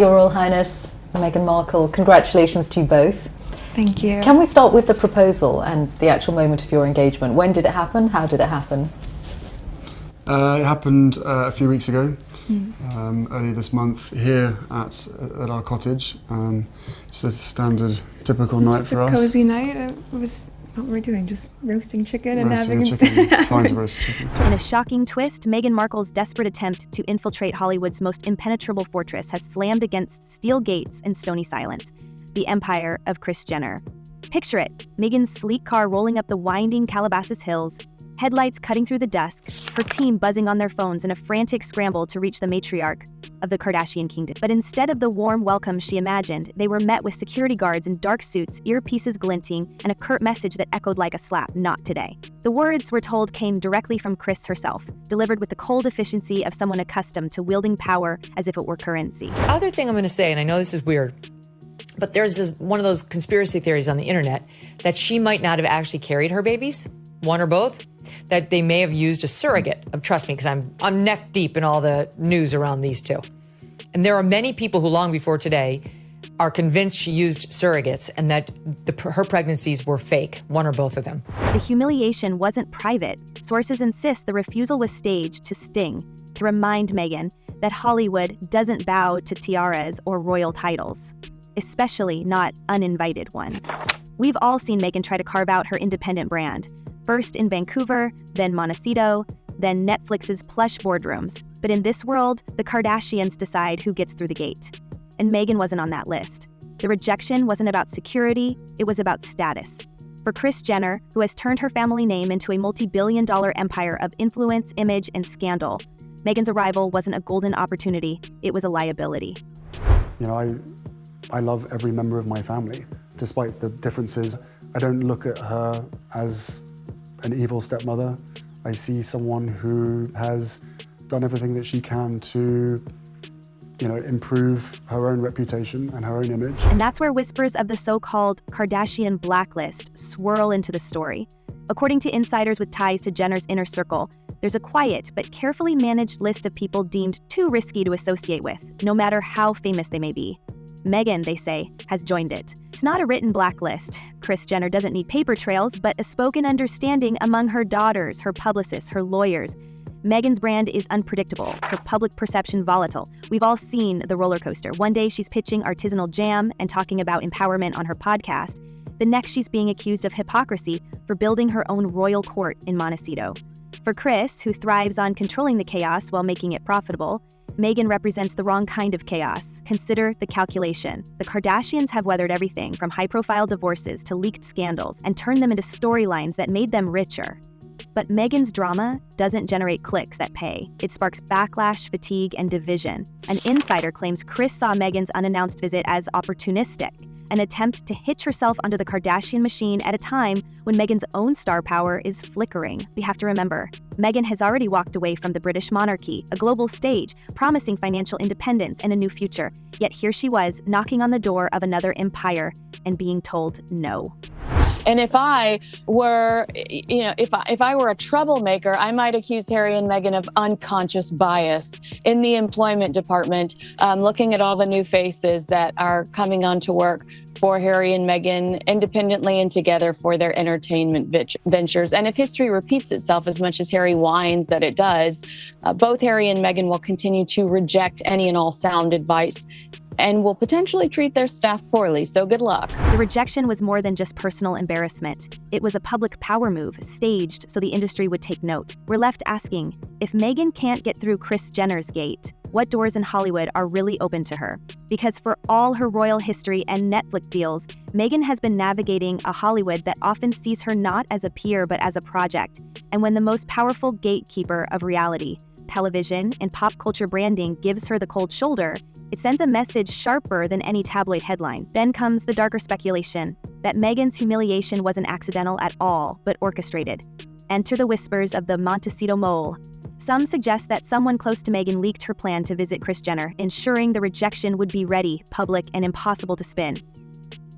Your Royal Highness Meghan Markle, congratulations to you both. Thank you. Can we start with the proposal and the actual moment of your engagement? When did it happen? How did it happen? It happened a few weeks ago, earlier this month, here at our cottage. Just a standard, typical night for us. It's a cozy night. It was what we're doing, just roasting chicken and Roasting having chicken, trying to roast chicken. In a shocking twist, Meghan Markle's desperate attempt to infiltrate Hollywood's most impenetrable fortress has slammed against steel gates and stony silence, the empire of Kris Jenner. Picture it, Meghan's sleek car rolling up the winding Calabasas hills, headlights cutting through the dusk, her team buzzing on their phones in a frantic scramble to reach the matriarch of the Kardashian kingdom. But instead of the warm welcome she imagined, they were met with security guards in dark suits, earpieces glinting, and a curt message that echoed like a slap, "Not today." The words, we're told, came directly from Kris herself, delivered with the cold efficiency of someone accustomed to wielding power as if it were currency. Other thing I'm going to say, and I know this is weird, but there's one of those conspiracy theories on the internet that she might not have actually carried her babies, one or both, that they may have used a surrogate. Trust me, because I'm neck deep in all the news around these two. And there are many people who long before today are convinced she used surrogates and that her pregnancies were fake, one or both of them. The humiliation wasn't private. Sources insist the refusal was staged to sting, to remind Meghan that Hollywood doesn't bow to tiaras or royal titles, especially not uninvited ones. We've all seen Meghan try to carve out her independent brand, first in Vancouver, then Montecito, then Netflix's plush boardrooms. But in this world, the Kardashians decide who gets through the gate. And Meghan wasn't on that list. The rejection wasn't about security, it was about status. For Kris Jenner, who has turned her family name into a multi-billion-dollar empire of influence, image, and scandal, Meghan's arrival wasn't a golden opportunity, it was a liability. You know, I love every member of my family, despite the differences. I don't look at her as an evil stepmother. I see someone who has done everything that she can to, improve her own reputation and her own image. And that's where whispers of the so-called Kardashian blacklist swirl into the story. According to insiders with ties to Jenner's inner circle, there's a quiet but carefully managed list of people deemed too risky to associate with, no matter how famous they may be. Meghan, they say, has joined it. It's not a written blacklist. Kris Jenner doesn't need paper trails, but a spoken understanding among her daughters, her publicists, her lawyers. Meghan's brand is unpredictable, her public perception volatile. We've all seen the roller coaster. One day she's pitching artisanal jam and talking about empowerment on her podcast. The next she's being accused of hypocrisy for building her own royal court in Montecito. For Kris, who thrives on controlling the chaos while making it profitable, Meghan represents the wrong kind of chaos. Consider the calculation. The Kardashians have weathered everything from high-profile divorces to leaked scandals and turned them into storylines that made them richer. But Meghan's drama doesn't generate clicks that pay. It sparks backlash, fatigue, and division. An insider claims Kris saw Meghan's unannounced visit as opportunistic, an attempt to hitch herself onto the Kardashian machine at a time when Meghan's own star power is flickering. We have to remember, Meghan has already walked away from the British monarchy, a global stage, promising financial independence and a new future. Yet here she was, knocking on the door of another empire and being told no. And if I were, if I were a troublemaker, I might accuse Harry and Meghan of unconscious bias in the employment department, looking at all the new faces that are coming on to work for Harry and Meghan independently and together for their entertainment ventures. And if history repeats itself as much as Harry whines that it does, both Harry and Meghan will continue to reject any and all sound advice and will potentially treat their staff poorly, so good luck. The rejection was more than just personal embarrassment. It was a public power move, staged so the industry would take note. We're left asking, if Meghan can't get through Kris Jenner's gate, what doors in Hollywood are really open to her? Because for all her royal history and Netflix deals, Meghan has been navigating a Hollywood that often sees her not as a peer but as a project. And when the most powerful gatekeeper of reality, television and pop culture branding, gives her the cold shoulder, it sends a message sharper than any tabloid headline. Then comes the darker speculation that Meghan's humiliation wasn't accidental at all, but orchestrated. Enter the whispers of the Montecito mole. Some suggest that someone close to Meghan leaked her plan to visit Kris Jenner, ensuring the rejection would be ready, public, and impossible to spin.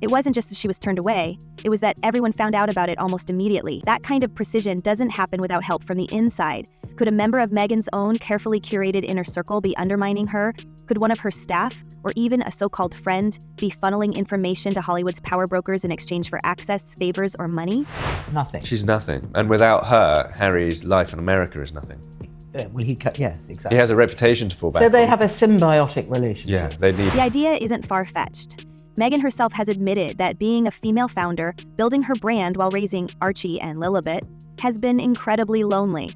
It wasn't just that she was turned away, it was that everyone found out about it almost immediately. That kind of precision doesn't happen without help from the inside. Could a member of Meghan's own carefully curated inner circle be undermining her, Could one of her staff, or even a so-called friend, be funneling information to Hollywood's power brokers in exchange for access, favors, or money? Nothing. She's nothing. And without her, Harry's life in America is nothing. Well, yes, exactly. He has a reputation to fall back So they on. have a symbiotic relationship. Yeah, they need... The idea isn't far-fetched. Meghan herself has admitted that being a female founder, building her brand while raising Archie and Lilibet, has been incredibly lonely.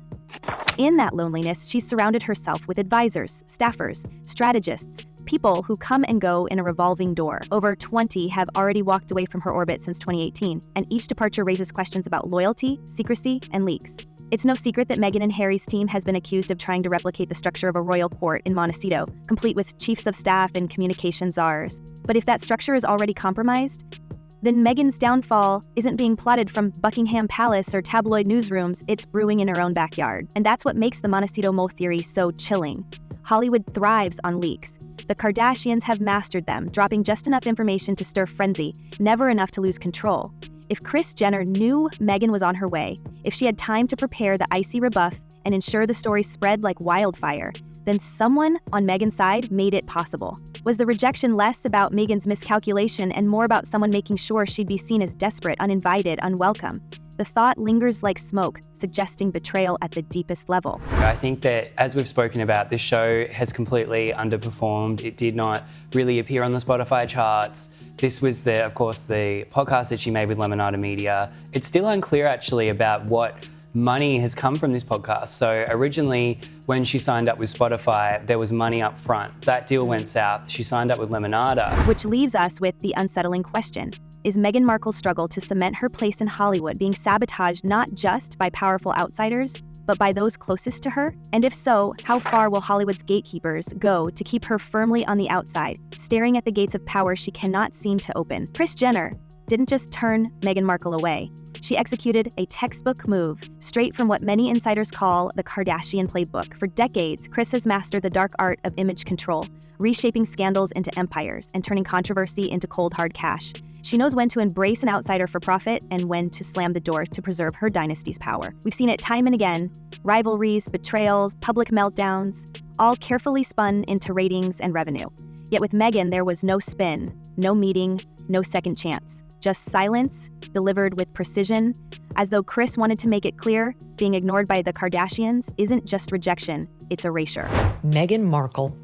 In that loneliness, she's surrounded herself with advisors, staffers, strategists, people who come and go in a revolving door. Over 20 have already walked away from her orbit since 2018, and each departure raises questions about loyalty, secrecy, and leaks. It's no secret that Meghan and Harry's team has been accused of trying to replicate the structure of a royal court in Montecito, complete with chiefs of staff and communication czars. But if that structure is already compromised, then Meghan's downfall isn't being plotted from Buckingham Palace or tabloid newsrooms, it's brewing in her own backyard. And that's what makes the Montecito mole theory so chilling. Hollywood thrives on leaks. The Kardashians have mastered them, dropping just enough information to stir frenzy, never enough to lose control. If Kris Jenner knew Meghan was on her way, if she had time to prepare the icy rebuff and ensure the story spread like wildfire, then someone on Meghan's side made it possible. Was the rejection less about Meghan's miscalculation and more about someone making sure she'd be seen as desperate, uninvited, unwelcome? The thought lingers like smoke, suggesting betrayal at the deepest level. I think that, as we've spoken about, this show has completely underperformed. It did not really appear on the Spotify charts. This was, of course, the podcast that she made with Lemonada Media. It's still unclear, actually, about what money has come from this podcast. So originally, when she signed up with Spotify, there was money up front. That deal went south. She signed up with Lemonada. Which leaves us with the unsettling question. Is Meghan Markle's struggle to cement her place in Hollywood being sabotaged not just by powerful outsiders, but by those closest to her? And if so, how far will Hollywood's gatekeepers go to keep her firmly on the outside, staring at the gates of power she cannot seem to open? Kris Jenner didn't just turn Meghan Markle away. She executed a textbook move, straight from what many insiders call the Kardashian playbook. For decades, Kris has mastered the dark art of image control, reshaping scandals into empires and turning controversy into cold, hard cash. She knows when to embrace an outsider for profit and when to slam the door to preserve her dynasty's power. We've seen it time and again: rivalries, betrayals, public meltdowns, all carefully spun into ratings and revenue. Yet with Meghan, there was no spin, no meeting, no second chance. Just silence, delivered with precision, as though Kris wanted to make it clear, being ignored by the Kardashians isn't just rejection, it's erasure. Meghan Markle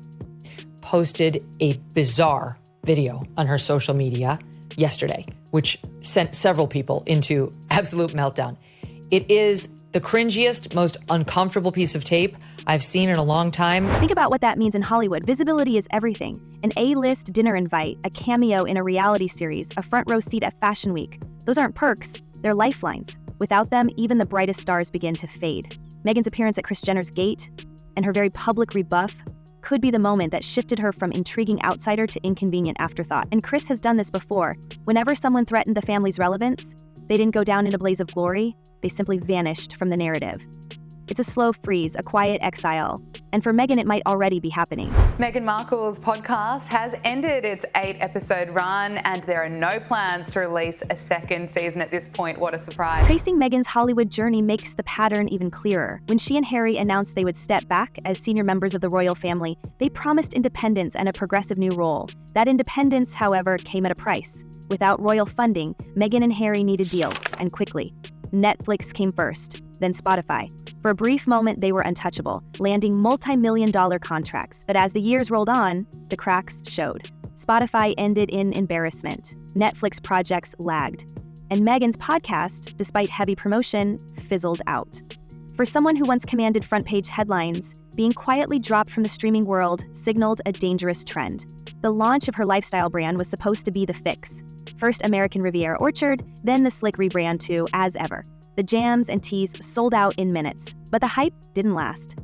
posted a bizarre video on her social media yesterday, which sent several people into absolute meltdown. It is the cringiest, most uncomfortable piece of tape I've seen in a long time. Think about what that means in Hollywood. Visibility is everything. An A-list dinner invite, a cameo in a reality series, a front row seat at Fashion Week. Those aren't perks, they're lifelines. Without them, even the brightest stars begin to fade. Meghan's appearance at Kris Jenner's gate and her very public rebuff could be the moment that shifted her from intriguing outsider to inconvenient afterthought. And Kris has done this before. Whenever someone threatened the family's relevance, they didn't go down in a blaze of glory, they simply vanished from the narrative. It's a slow freeze, a quiet exile. And for Meghan, it might already be happening. Meghan Markle's podcast has ended its 8-episode run, and there are no plans to release a second season at this point. What a surprise. Tracing Meghan's Hollywood journey makes the pattern even clearer. When she and Harry announced they would step back as senior members of the royal family, they promised independence and a progressive new role. That independence, however, came at a price. Without royal funding, Meghan and Harry needed deals, and quickly. Netflix came first, then Spotify. For a brief moment, they were untouchable, landing multi-million-dollar contracts. But as the years rolled on, the cracks showed. Spotify ended in embarrassment. Netflix projects lagged. And Meghan's podcast, despite heavy promotion, fizzled out. For someone who once commanded front-page headlines, being quietly dropped from the streaming world signaled a dangerous trend. The launch of her lifestyle brand was supposed to be the fix. First American Riviera Orchard, then the slick rebrand to As Ever. The jams and teas sold out in minutes, but the hype didn't last.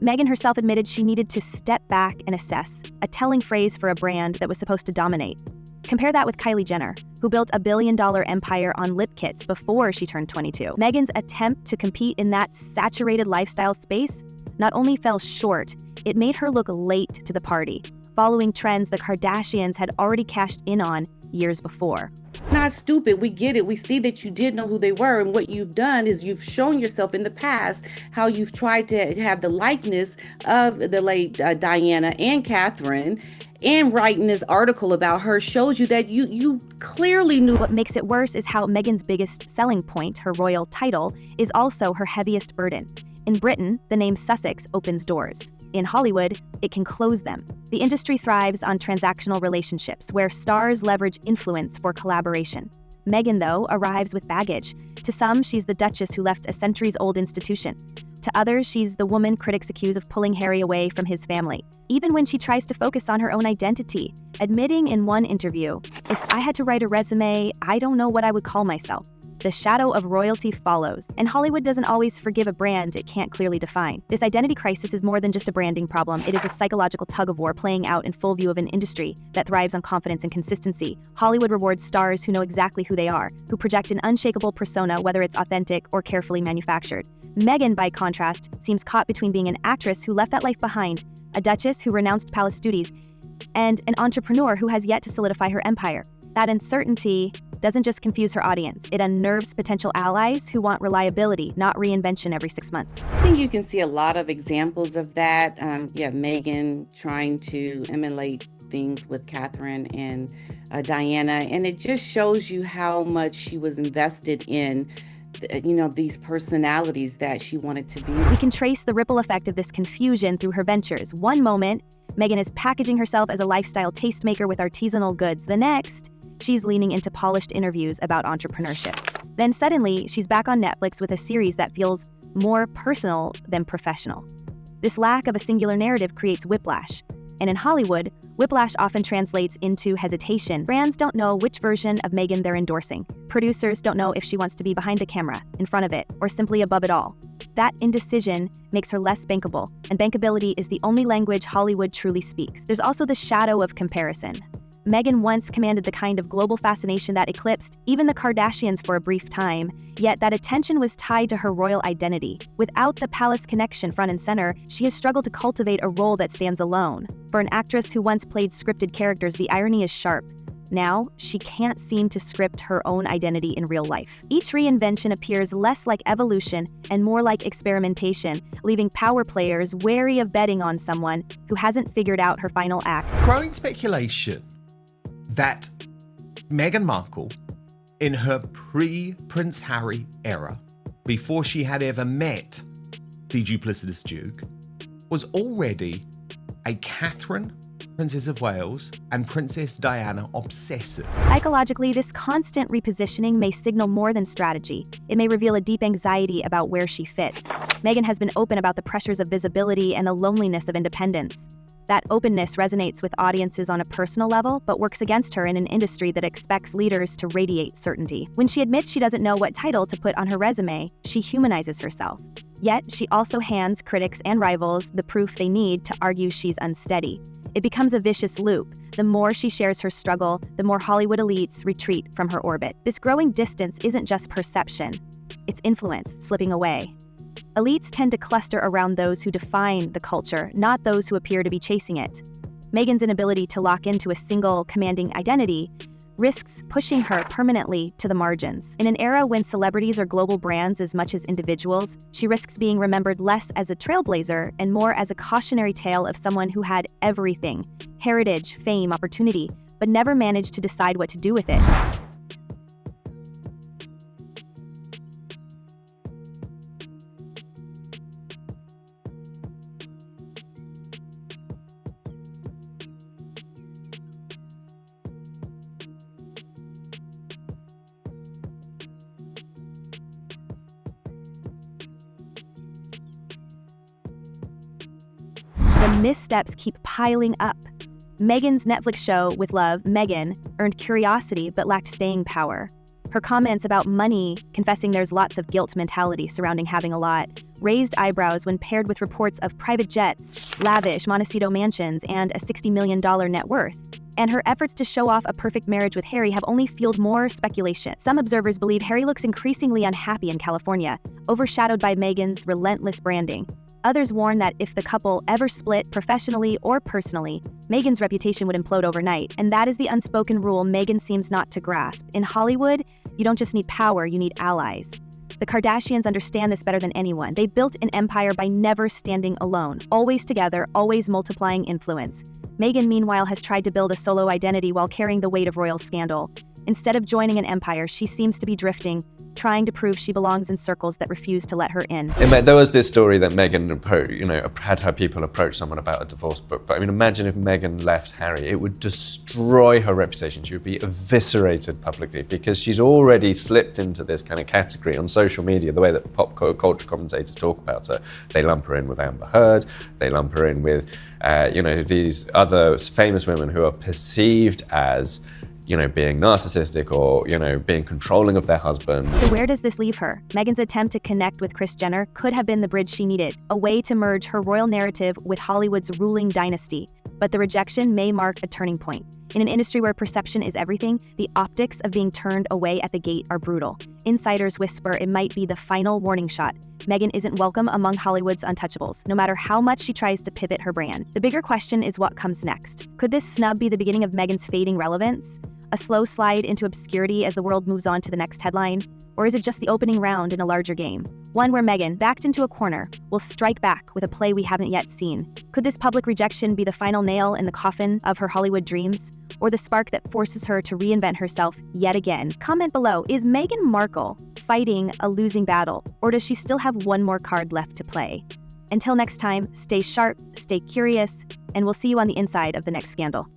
Meghan herself admitted she needed to step back and assess, a telling phrase for a brand that was supposed to dominate. Compare that with Kylie Jenner, who built a billion-dollar empire on lip kits before she turned 22. Meghan's attempt to compete in that saturated lifestyle space not only fell short, it made her look late to the party, following trends the Kardashians had already cashed in on years before. Not stupid. We get it. We see that you did know who they were. And what you've done is you've shown yourself in the past how you've tried to have the likeness of the late Diana and Catherine. And writing this article about her shows you that you clearly knew. What makes it worse is how Meghan's biggest selling point, her royal title, is also her heaviest burden. In Britain, the name Sussex opens doors. In Hollywood, it can close them. The industry thrives on transactional relationships where stars leverage influence for collaboration. Meghan, though, arrives with baggage. To some, she's the Duchess who left a centuries-old institution. To others, she's the woman critics accuse of pulling Harry away from his family, even when she tries to focus on her own identity, admitting in one interview, "If I had to write a resume, I don't know what I would call myself." The shadow of royalty follows, and Hollywood doesn't always forgive a brand it can't clearly define. This identity crisis is more than just a branding problem. It is a psychological tug-of-war playing out in full view of an industry that thrives on confidence and consistency. Hollywood rewards stars who know exactly who they are, who project an unshakable persona, whether it's authentic or carefully manufactured. Meghan, by contrast, seems caught between being an actress who left that life behind, a duchess who renounced palace duties, and an entrepreneur who has yet to solidify her empire. That uncertainty doesn't just confuse her audience, it unnerves potential allies who want reliability, not reinvention every 6 months. I think you can see a lot of examples of that. Meghan trying to emulate things with Catherine and Diana, and it just shows you how much she was invested in these personalities that she wanted to be. We can trace the ripple effect of this confusion through her ventures. One moment, Meghan is packaging herself as a lifestyle tastemaker with artisanal goods. The next, she's leaning into polished interviews about entrepreneurship. Then suddenly, she's back on Netflix with a series that feels more personal than professional. This lack of a singular narrative creates whiplash. And in Hollywood, whiplash often translates into hesitation. Brands don't know which version of Meghan they're endorsing. Producers don't know if she wants to be behind the camera, in front of it, or simply above it all. That indecision makes her less bankable, and bankability is the only language Hollywood truly speaks. There's also the shadow of comparison. Meghan once commanded the kind of global fascination that eclipsed even the Kardashians for a brief time, yet that attention was tied to her royal identity. Without the palace connection front and center, she has struggled to cultivate a role that stands alone. For an actress who once played scripted characters, the irony is sharp. Now, she can't seem to script her own identity in real life. Each reinvention appears less like evolution and more like experimentation, leaving power players wary of betting on someone who hasn't figured out her final act. Growing speculation that Meghan Markle, in her pre-Prince Harry era, before she had ever met the duplicitous Duke, was already a Catherine, Princess of Wales, and Princess Diana obsessive. Psychologically, this constant repositioning may signal more than strategy. It may reveal a deep anxiety about where she fits. Meghan has been open about the pressures of visibility and the loneliness of independence. That openness resonates with audiences on a personal level, but works against her in an industry that expects leaders to radiate certainty. When she admits she doesn't know what title to put on her resume, she humanizes herself. Yet, she also hands critics and rivals the proof they need to argue she's unsteady. It becomes a vicious loop. The more she shares her struggle, the more Hollywood elites retreat from her orbit. This growing distance isn't just perception, it's influence slipping away. Elites tend to cluster around those who define the culture, not those who appear to be chasing it. Meghan's inability to lock into a single commanding identity risks pushing her permanently to the margins. In an era when celebrities are global brands as much as individuals, she risks being remembered less as a trailblazer and more as a cautionary tale of someone who had everything: heritage, fame, opportunity, but never managed to decide what to do with it. The missteps keep piling up. Meghan's Netflix show, With Love, Meghan, earned curiosity but lacked staying power. Her comments about money, confessing there's lots of guilt mentality surrounding having a lot, raised eyebrows when paired with reports of private jets, lavish Montecito mansions, and a $60 million net worth. And her efforts to show off a perfect marriage with Harry have only fueled more speculation. Some observers believe Harry looks increasingly unhappy in California, overshadowed by Meghan's relentless branding. Others warn that if the couple ever split professionally or personally, Meghan's reputation would implode overnight, and that is the unspoken rule Meghan seems not to grasp. In Hollywood, you don't just need power, you need allies. The Kardashians understand this better than anyone. They built an empire by never standing alone, always together, always multiplying influence. Meghan, meanwhile, has tried to build a solo identity while carrying the weight of royal scandal. Instead of joining an empire, she seems to be drifting, trying to prove she belongs in circles that refuse to let her in. There was this story that Meghan, had her people approach someone about a divorce book. But I mean, imagine if Meghan left Harry, it would destroy her reputation. She would be eviscerated publicly because she's already slipped into this kind of category on social media, the way that pop culture commentators talk about her. They lump her in with Amber Heard, they lump her in with, these other famous women who are perceived as being narcissistic or, being controlling of their husband. So where does this leave her? Meghan's attempt to connect with Kris Jenner could have been the bridge she needed, a way to merge her royal narrative with Hollywood's ruling dynasty. But the rejection may mark a turning point. In an industry where perception is everything, the optics of being turned away at the gate are brutal. Insiders whisper it might be the final warning shot. Meghan isn't welcome among Hollywood's untouchables, no matter how much she tries to pivot her brand. The bigger question is what comes next. Could this snub be the beginning of Meghan's fading relevance? A slow slide into obscurity as the world moves on to the next headline? Or is it just the opening round in a larger game? One where Meghan, backed into a corner, will strike back with a play we haven't yet seen. Could this public rejection be the final nail in the coffin of her Hollywood dreams? Or the spark that forces her to reinvent herself yet again? Comment below, is Meghan Markle fighting a losing battle? Or does she still have one more card left to play? Until next time, stay sharp, stay curious, and we'll see you on the inside of the next scandal.